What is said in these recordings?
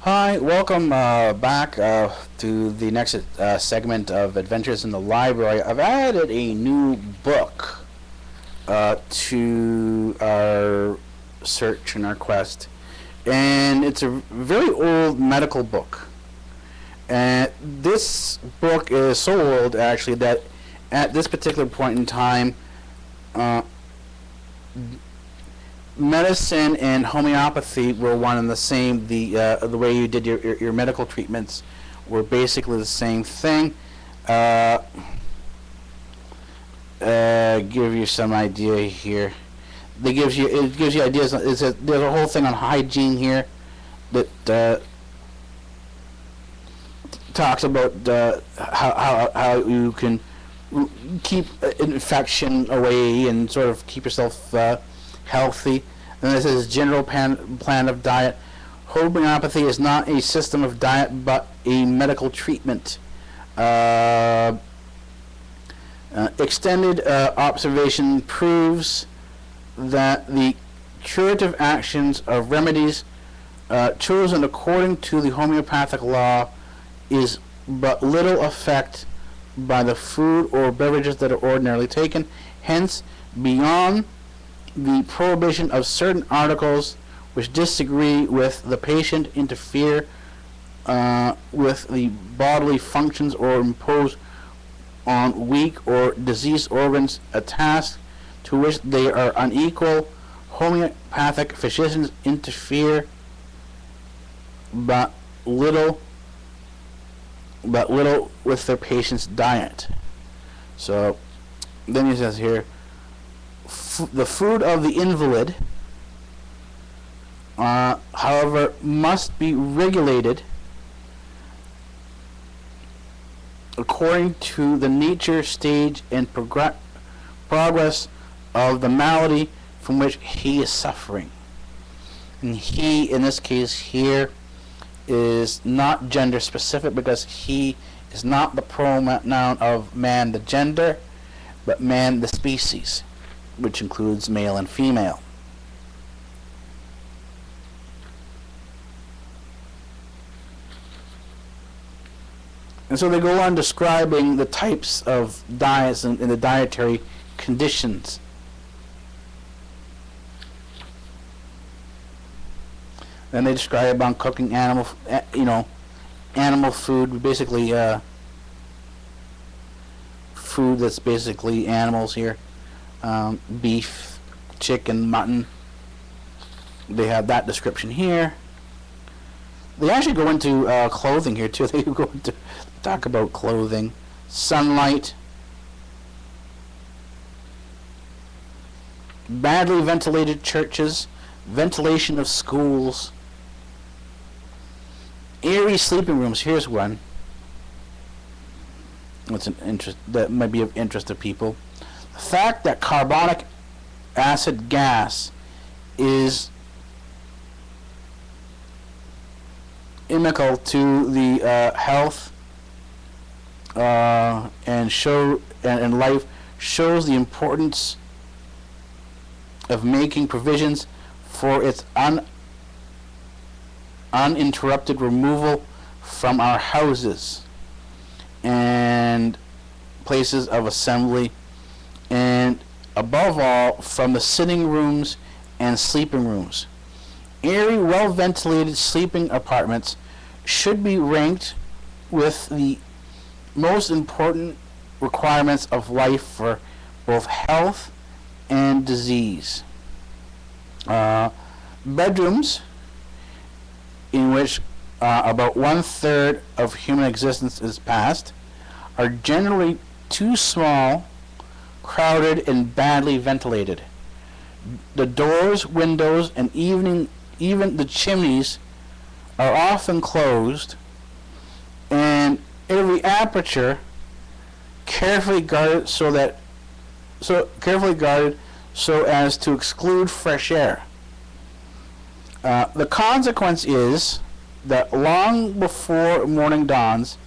Hi, welcome back to the next segment of Adventures in the Library. I've added a new book to our search and our quest, and it's a very old medical book. And this book is so old, actually, that at this particular point in time, uh, medicine and homeopathy were one and the same. The way you did your medical treatments were basically the same thing. Uh, give you some idea here. It gives you ideas. There's a whole thing on hygiene here that talks about how you can keep infection away and sort of keep yourself healthy. And this is general plan of diet. Homeopathy is not a system of diet, but a medical treatment. Extended observation proves that the curative actions of remedies chosen according to the homeopathic law is but little effect by the food or beverages that are ordinarily taken. Hence, beyond the prohibition of certain articles which disagree with the patient, interfere with the bodily functions, or impose on weak or diseased organs a task to which they are unequal, homeopathic physicians interfere but little with their patient's diet. So then he says here, the food of the invalid, however, must be regulated according to the nature, stage, and progress of the malady from which he is suffering. And he, in this case here, is not gender specific, because he is not the pronoun of man, the gender, but man, the species, which includes male and female. And so they go on describing the types of diets and the dietary conditions. Then they describe on cooking animal food, basically food that's basically animals here. Beef, chicken, mutton. They have that description here. They actually go into clothing here too. They go into talk about clothing, sunlight, badly ventilated churches, ventilation of schools, airy sleeping rooms. Here's one. What's an interest that might be of interest to people. The fact that carbonic acid gas is inimical to the health and life shows the importance of making provisions for its uninterrupted removal from our houses and places of assembly, and above all from the sitting rooms and sleeping rooms. Airy, well-ventilated sleeping apartments should be ranked with the most important requirements of life for both health and disease. Bedrooms, in which about 1/3 of human existence is passed, are generally too small, crowded, and badly ventilated. The doors, windows, and even the chimneys are often closed, and every aperture carefully guarded so as to exclude fresh air. The consequence is that long before morning dawns,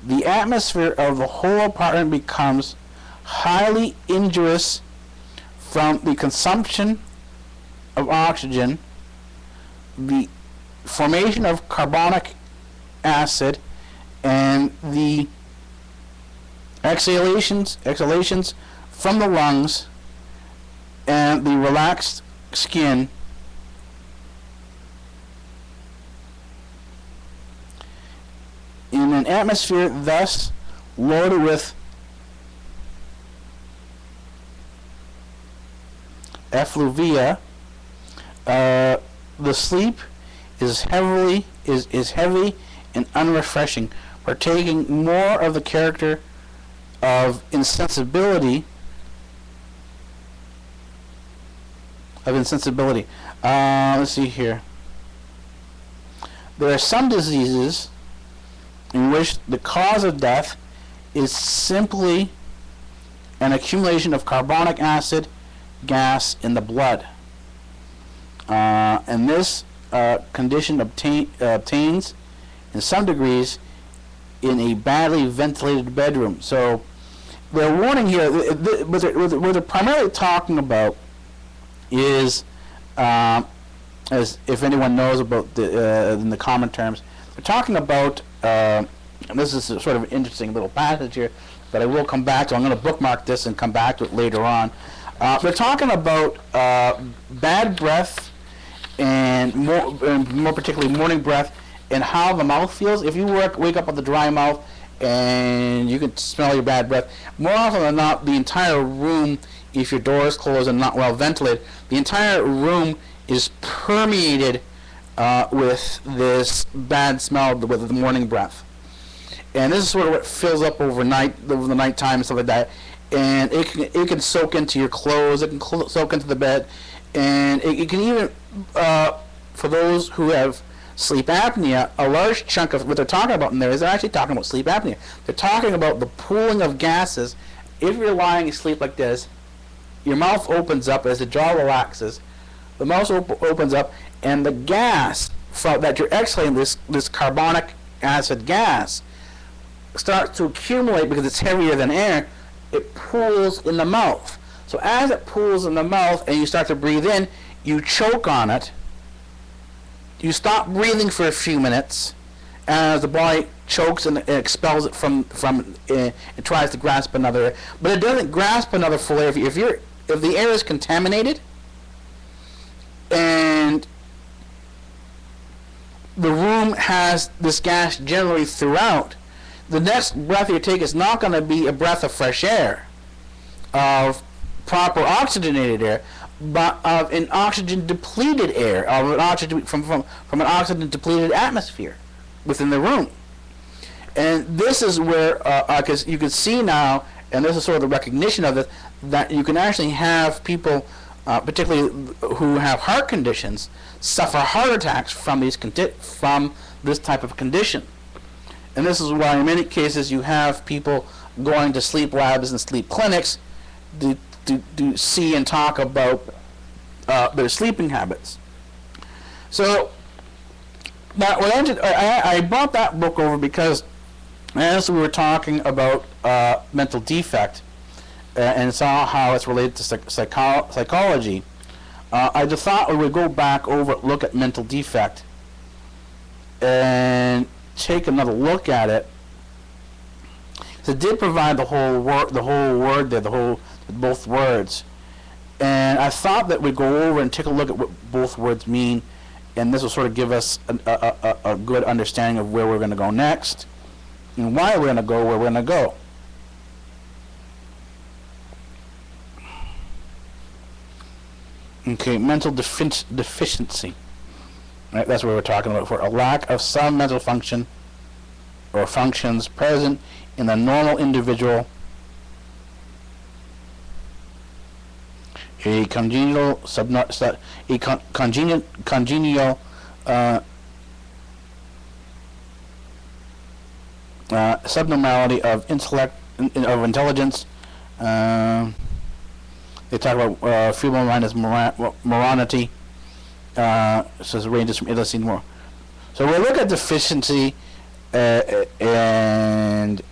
the atmosphere of the whole apartment becomes highly injurious from the consumption of oxygen, the formation of carbonic acid and the exhalations from the lungs and the relaxed skin in an atmosphere thus loaded with effluvia. The sleep is heavy and unrefreshing, partaking more of the character of insensibility. Let's see here. There are some diseases in which the cause of death is simply an accumulation of carbonic acid gas in the blood. And this condition obtains in some degrees in a badly ventilated bedroom. So they're warning here, what they're primarily talking about is, as if anyone knows about in the common terms, they're talking about, and this is sort of an interesting little passage here that I will come back to. I'm going to bookmark this and come back to it later on. They're talking about bad breath and more particularly morning breath and how the mouth feels. If you wake up with a dry mouth and you can smell your bad breath, more often than not, the entire room, if your door is closed and not well ventilated, the entire room is permeated with this bad smell, with the morning breath. And this is sort of what fills up over the nighttime and stuff like that. And it can soak into your clothes, it can soak into the bed, and it can even, for those who have sleep apnea, a large chunk of what they're talking about in there is they're actually talking about sleep apnea. They're talking about the pooling of gases. If you're lying asleep like this, your mouth opens up as the jaw relaxes. The mouth opens up, and the gas that you're exhaling, this carbonic acid gas, starts to accumulate because it's heavier than air. It pools in the mouth. So as it pools in the mouth and you start to breathe in, you choke on it. You stop breathing for a few minutes as the body chokes and expels it from it tries to grasp another air. But it doesn't grasp another full air. If the air is contaminated and the room has this gas generally throughout, the next breath you take is not going to be a breath of fresh air, of proper oxygenated air, but of an oxygen depleted air, of an oxygen from an oxygen depleted atmosphere within the room. And this is where, because you can see now, and this is sort of the recognition of it, that you can actually have people, particularly who have heart conditions, suffer heart attacks from this type of condition. And this is why in many cases you have people going to sleep labs and sleep clinics to see and talk about their sleeping habits. So now I brought that book over because as we were talking about mental defect and saw how it's related to psychology, I just thought we would go back over, look at mental defect and take another look at it. So it did provide the whole word there, both words, and I thought that we'd go over and take a look at what both words mean, and this will sort of give us a good understanding of where we're going to go next and why we're going to go where we're going to go. Okay, mental deficiency. Right, that's what we're talking about, for a lack of some mental function or functions present in the normal individual, a congenial subnormality of intellect, of intelligence. They talk about feeble-mindedness, moronity. Says ranges from illness more. So we'll look at deficiency and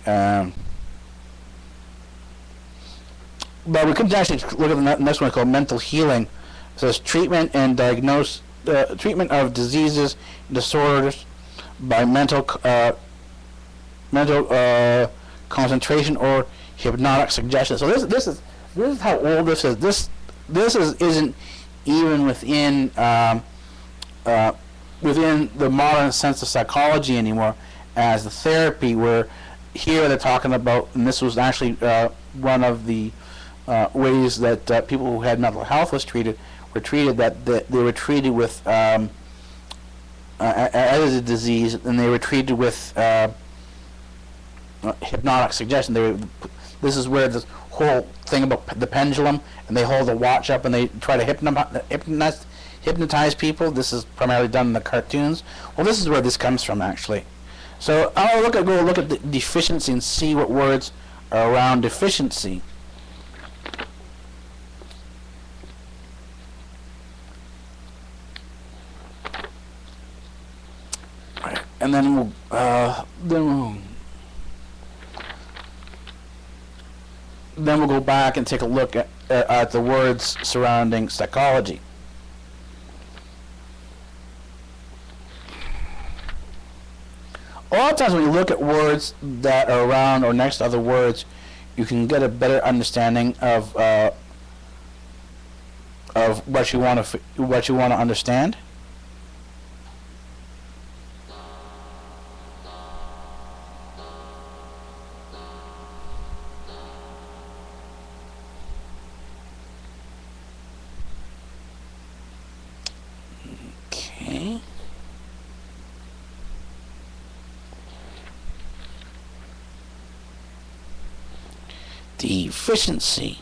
but we could actually look at the next one called mental healing. It says treatment and diagnosis treatment of diseases and disorders by mental concentration or hypnotic suggestion. So this is how old this is. This isn't even within within the modern sense of psychology anymore as the therapy, where here they're talking about, and this was actually one of the ways that people who had mental health was treated, that they were treated with as a disease, and they were treated with hypnotic suggestion. This is where this whole thing about the pendulum, and they hold the watch up and they try to hypnotize people. This is primarily done in the cartoons. Well, this is where this comes from, actually. So I'll go look at the deficiency and see what words are around deficiency. And then we'll go back and take a look at the words surrounding psychology. A lot of times when you look at words that are around or next to other words, you can get a better understanding of what you want to understand. Okay. Deficiency.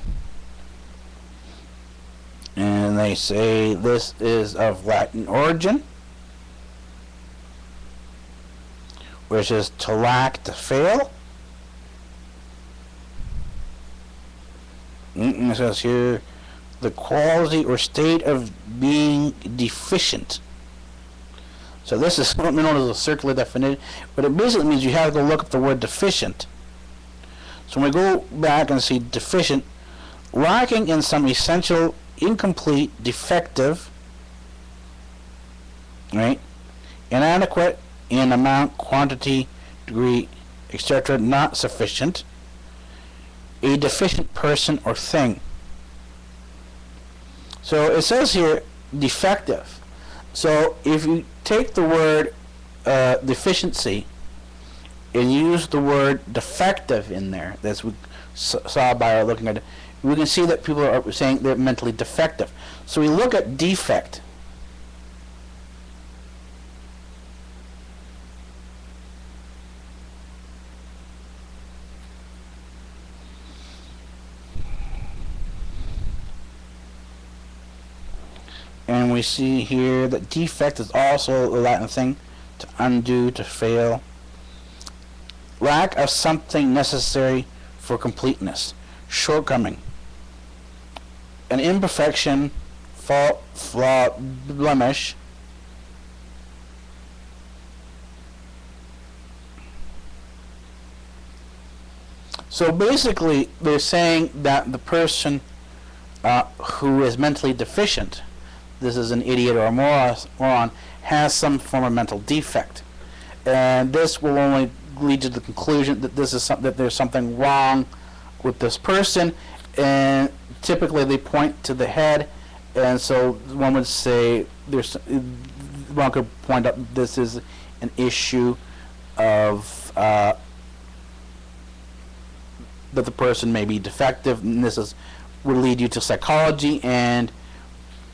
And they say this is of Latin origin, which is to lack, to fail. It says here, the quality or state of being deficient. So this is known as a circular definition, but it basically means you have to go look up the word deficient. So when we go back and see deficient, lacking in some essential, incomplete, defective, right, inadequate in amount, quantity, degree, etc., not sufficient, a deficient person or thing. So it says here defective. So if you take the word deficiency and use the word defective in there, as we saw by looking at it, we can see that people are saying they're mentally defective. So we look at defect. And we see here that defect is also a Latin thing, to undo, to fail. Lack of something necessary for completeness, shortcoming, an imperfection, fault, flaw, blemish. So basically, they're saying that the person who is mentally deficient, this is an idiot or a moron, has some form of mental defect, and this will only lead to the conclusion that that there's something wrong with this person, and typically they point to the head, and so one would say one could point out this is an issue of that the person may be defective, and this would lead you to psychology and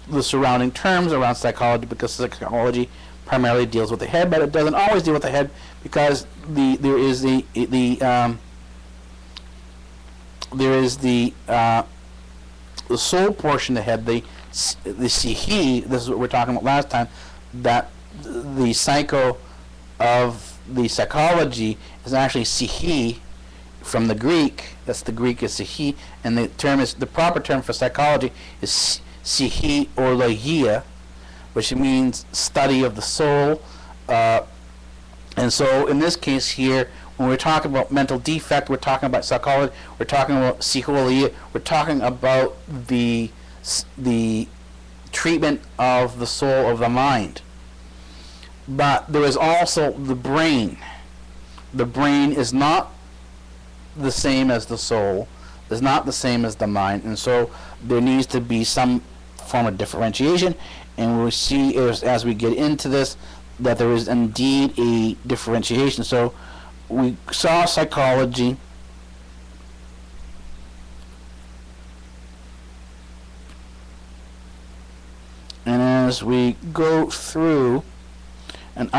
the surrounding terms around psychology, because psychology primarily deals with the head, but it doesn't always deal with the head, because there is the soul portion of the head, the psiche. This is what we're talking about last time, that the psycho of the psychology is actually psiche from the Greek. That's the Greek is psiche, and the proper term for psychology is psiche or logia, which means study of the soul. And so in this case here, when we're talking about mental defect, we're talking about psychology, we're talking about psychology, we're talking about the treatment of the soul of the mind. But there is also the brain. The brain is not the same as the soul, is not the same as the mind, and so there needs to be some form of differentiation, and we'll see as we get into this that there is indeed a differentiation. So we saw psychology, and as we go through